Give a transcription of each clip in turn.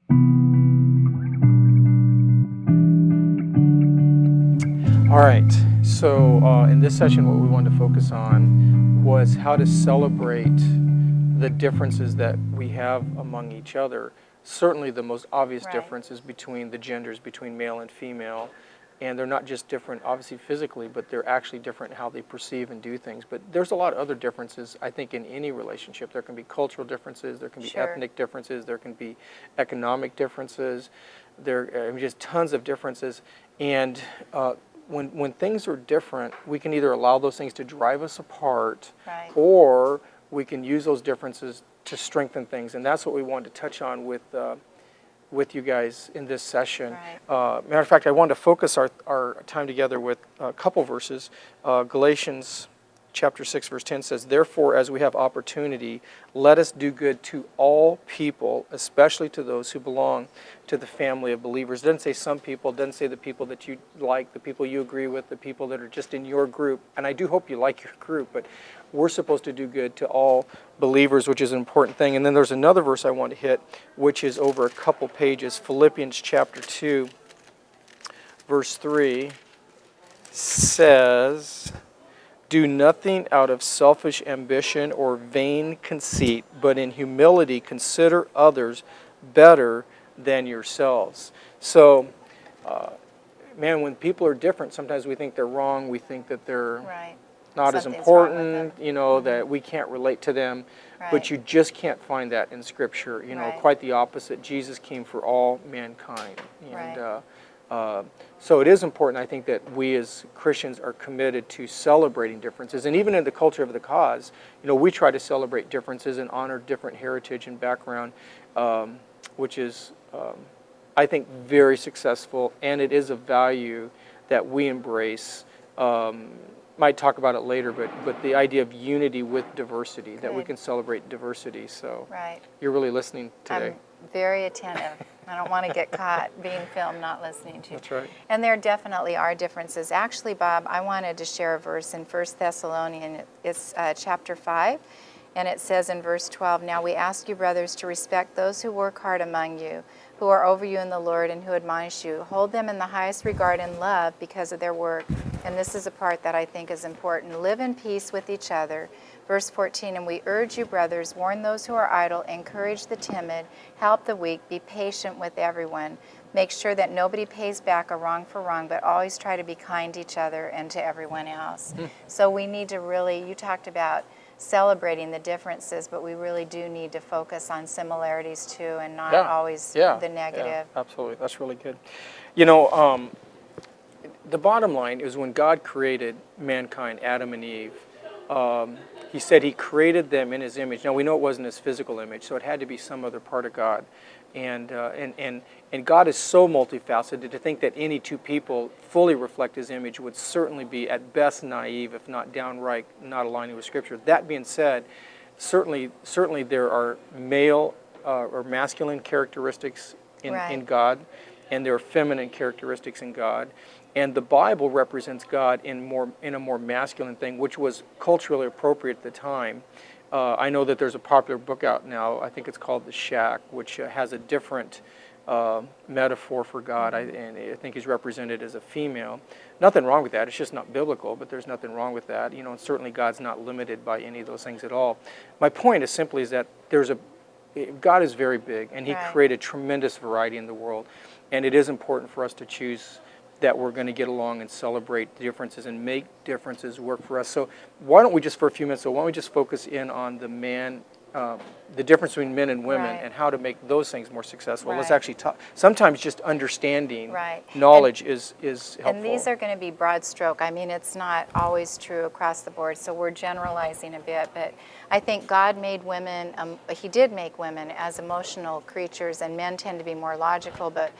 All right, so in this session, what we wanted to focus on was how to celebrate the differences that we have among each other. Certainly, the most obvious Right. difference is between the genders, between male and female. And they're not just different, obviously, physically, but they're actually different in how they perceive and do things. But there's a lot of other differences, I think, in any relationship. There can be cultural differences, there can be Sure. ethnic differences, there can be economic differences. There are just tons of differences. And when things are different, we can either allow those things to drive us apart, Right. or we can use those differences to strengthen things. And that's what we wanted to touch on with you guys in this session. Right. Matter of fact, I wanted to focus our time together with a couple verses. Galatians chapter 6, verse 10 says, "Therefore, as we have opportunity, let us do good to all people, especially to those who belong to the family of believers." It doesn't say some people, it doesn't say the people that you like, the people you agree with, the people that are just in your group. And I do hope you like your group, but we're supposed to do good to all believers, which is an important thing. And then there's another verse I want to hit, which is over a couple pages. Philippians chapter 2, verse 3 says, "Do nothing out of selfish ambition or vain conceit, but in humility consider others better than yourselves." So, man, when people are different, sometimes we think they're wrong. We think that they're Right. not as Something's wrong with important, them. that we can't relate to them. Right. But you just can't find that in Scripture. Right. Quite the opposite. Jesus came for all mankind. Right. And so it is important, I think, that we as Christians are committed to celebrating differences. And even in the culture of the cause, we try to celebrate differences and honor different heritage and background, which is, I think, very successful. And it is a value that we embrace. Might talk about it later, but the idea of unity with diversity, that we Good. can celebrate diversity. So Right. you're really listening today. I'm very attentive. I don't want to get caught being filmed not listening to you. That's right. And there definitely are differences. Actually, Bob, I wanted to share a verse in 1 Thessalonians. It's chapter 5, and it says in verse 12, "Now we ask you, brothers, to respect those who work hard among you, who are over you in the Lord and who admonish you. Hold them in the highest regard and love because of their work." And this is a part that I think is important. "Live in peace with each other." Verse 14, "And we urge you, brothers, warn those who are idle, encourage the timid, help the weak, be patient with everyone. Make sure that nobody pays back a wrong for wrong, but always try to be kind to each other and to everyone else." So we need to really, you talked about celebrating the differences, but we really do need to focus on similarities too, and not always the negative. Yeah, absolutely. That's really good. The bottom line is when God created mankind, Adam and Eve, he said he created them in his image. Now we know it wasn't his physical image, so it had to be some other part of God. And God is so multifaceted, to think that any two people fully reflect his image would certainly be at best naive, if not downright not aligning with Scripture. That being said, certainly there are male or masculine characteristics in Right. God, and there are feminine characteristics in God. And the Bible represents God in a more masculine thing, which was culturally appropriate at the time. I know that there's a popular book out now, I think it's called The Shack, which has a different metaphor for God, and I think he's represented as a female. Nothing wrong with that, it's just not biblical, but there's nothing wrong with that. And certainly God's not limited by any of those things at all. My point is simply is that God is very big, and he Right. created tremendous variety in the world. And it is important for us to choose that we're going to get along and celebrate differences and make differences work for us. So why don't we just, for a few minutes, focus in on the difference between men and women, Right. and how to make those things more successful. Let's Right. actually talk. Sometimes just understanding Right. knowledge is helpful. And these are going to be broad stroke. I mean, it's not always true across the board, so we're generalizing a bit. But I think God made women, he did make women as emotional creatures, and men tend to be more logical. But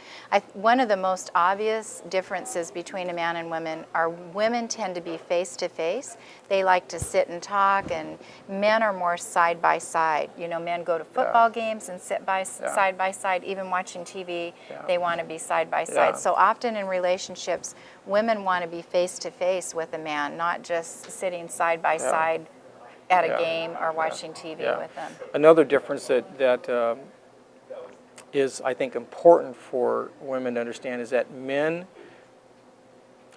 one of the most obvious differences between a man and women are women tend to be face to face. They like to sit and talk, and men are more side by side. Men go to football games and sit side by side, even watching TV. Yeah. They want to be side by Yeah. side. So often in relationships, women want to be face to face with a man, not just sitting side by side at a Yeah. game or watching TV Yeah. with them. Another difference that is, I think, important for women to understand is that men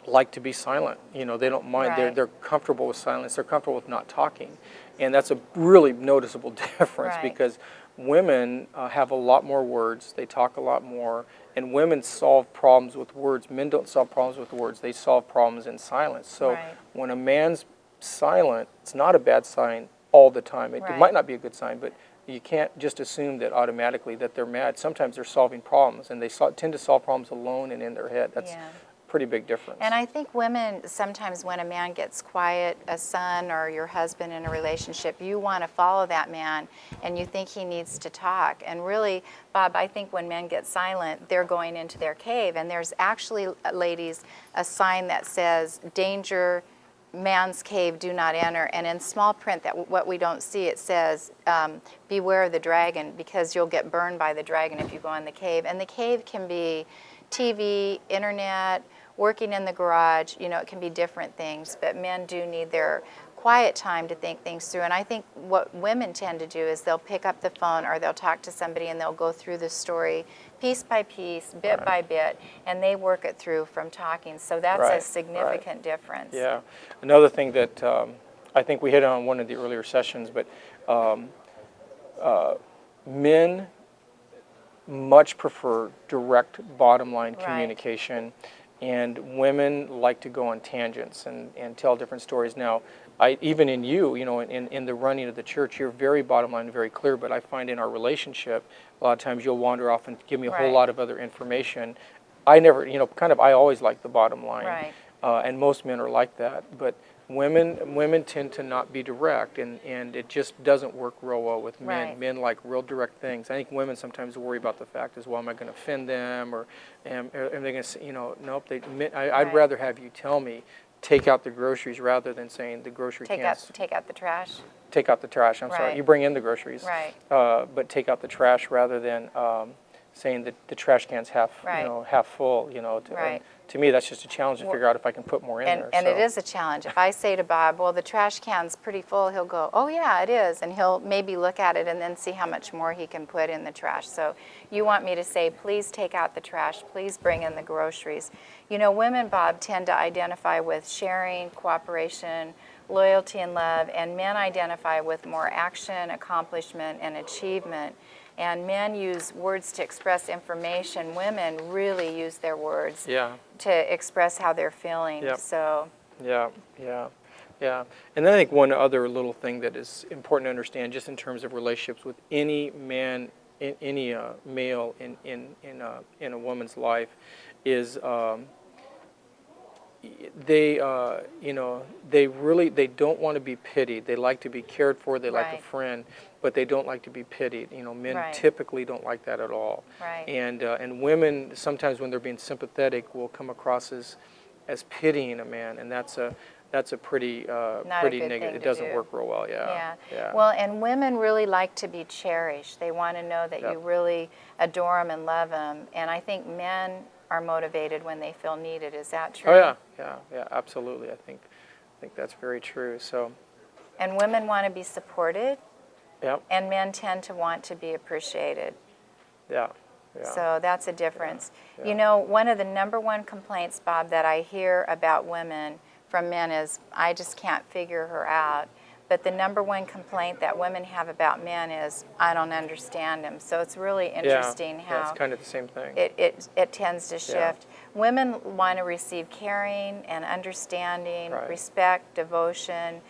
like to be silent. You know, they don't mind. Right. They're comfortable with silence. They're comfortable with not talking, and that's a really noticeable difference Right. because women have a lot more words. They talk a lot more, and women solve problems with words. Men don't solve problems with words. They solve problems in silence. So Right. when a man's silent, it's not a bad sign all the time. It Right. might not be a good sign, but you can't just assume that automatically that they're mad. Sometimes they're solving problems, and they tend to solve problems alone and in their head. That's Yeah. pretty big difference. And I think women, sometimes when a man gets quiet, a son or your husband in a relationship, you want to follow that man and you think he needs to talk. And really, Bob, I think when men get silent, they're going into their cave. And there's actually, ladies, a sign that says, danger, man's cave, do not enter. And in small print, that what we don't see, it says, beware of the dragon, because you'll get burned by the dragon if you go in the cave. And the cave can be TV, internet, working in the garage, you know, it can be different things, but men do need their quiet time to think things through. And I think what women tend to do is they'll pick up the phone or they'll talk to somebody and they'll go through the story piece by piece, bit by bit, and they work it through from talking. So that's a Right, significant difference. Yeah. Another thing that I think we hit on one of the earlier sessions, but men much prefer direct bottom line Right. communication, and women like to go on tangents and tell different stories. Now, even in you, you know, in the running of the church, you're very bottom line, very clear, but I find in our relationship, a lot of times you'll wander off and give me a whole Right. lot of other information. I never, you know, I always like the bottom line. Right. And most men are like that, but women tend to not be direct, and it just doesn't work real well with men. Right. Men like real direct things. I think women sometimes worry about the fact as well, am I going to offend them, or am they going to say, you know, nope. I'd Right. rather have you tell me, take out the groceries, rather than saying the grocery Take cans. out the trash. Take out the trash. I'm sorry, Right. you bring in the groceries, Right. but take out the trash rather than saying that the trash can's half, Right. you know, half full. You know, Right. to me that's just a challenge to figure out if I can put more in And, there. and it so. is a challenge. If I say to Bob, well, the trash can's pretty full, he'll go, oh yeah, it is. And he'll maybe look at it and then see how much more he can put in the trash. So you want me to say, please take out the trash, please bring in the groceries. You know, women, Bob, tend to identify with sharing, cooperation, loyalty and love, and men identify with more action, accomplishment, and achievement. And men use words to express information. Women really use their words Yeah. to express how they're feeling. Yep. So, Yeah, yeah, yeah. And then I think one other little thing that is important to understand, just in terms of relationships with any man, any male in a woman's life, is they you know, they don't want to be pitied. They like to be cared for. They like a Right. friend, but they don't like to be pitied. You know, men Right. typically don't like that at all. Right. And women sometimes, when they're being sympathetic, will come across as pitying a man, and that's a pretty Not a pretty good negative. thing It to doesn't do. work real well. Yeah. yeah. Yeah. Well, and women really like to be cherished. They want to know that Yep. you really adore them and love them. And I think men are motivated when they feel needed. Is that true? Oh yeah, yeah, yeah. Absolutely. I think that's very true. So, And women want to be supported, yep, and men tend to want to be appreciated. yeah, yeah. So that's a difference. Yeah. You know, one of the number one complaints, Bob, that I hear about women from men is, I just can't figure her out. But the number one complaint that women have about men is, I don't understand him. So it's really interesting yeah, how it's kind of the same thing. it tends to shift. Women want to receive caring and understanding, Right. respect, devotion,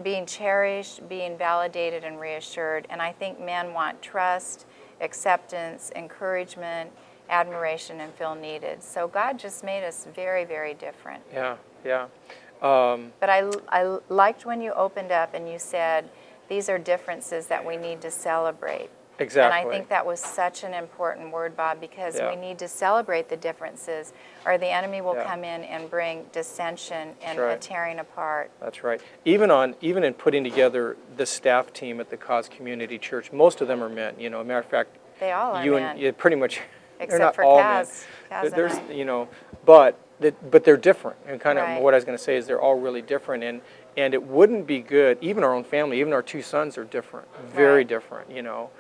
being cherished, being validated and reassured. And I think men want trust, acceptance, encouragement, admiration, and feel needed. So God just made us very, very different. Yeah, yeah. But I liked when you opened up and you said, these are differences that we need to celebrate. Exactly. And I think that was such an important word, Bob, because Yeah. we need to celebrate the differences, or the enemy will Yeah. come in and bring dissension and a right. tearing apart. That's right. Even in putting together the staff team at the Cause Community Church, most of them are men. You know, matter of fact, They all are you men. and yeah, pretty much. They're Except not for all Kaz. men. Kaz and There's, I. you know, but they're different. And kind of Right. what I was going to say is they're all really different. And it wouldn't be good. Even our own family, even our two sons are different, very Right. different. You know,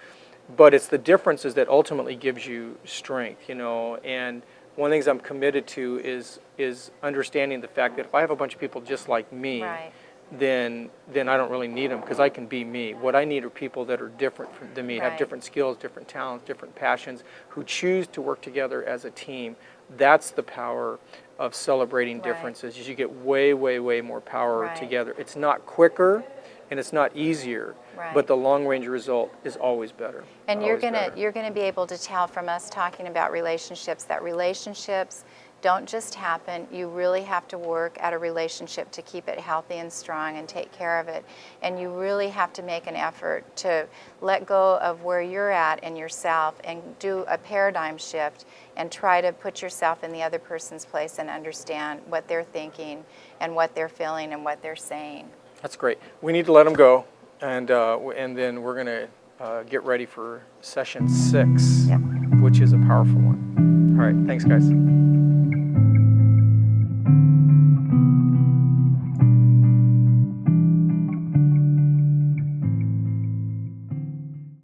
But it's the differences that ultimately gives you strength, you know. And one of the things I'm committed to is understanding the fact that if I have a bunch of people just like me, Right. then I don't really need them, because I can be me. What I need are people that are different than me, have Right. different skills, different talents, different passions, who choose to work together as a team. That's the power of celebrating Right. differences. Is you get way, way, way more power Right. together. It's not quicker and it's not easier, Right. but the long range result is always better. And you're Always better. gonna be able to tell from us talking about relationships that relationships don't just happen. You really have to work at a relationship to keep it healthy and strong and take care of it. And you really have to make an effort to let go of where you're at in yourself and do a paradigm shift and try to put yourself in the other person's place and understand what they're thinking and what they're feeling and what they're saying. That's great. We need to let them go, and then we're going to get ready for session 6, Yep. which is a powerful one. All right, thanks, guys.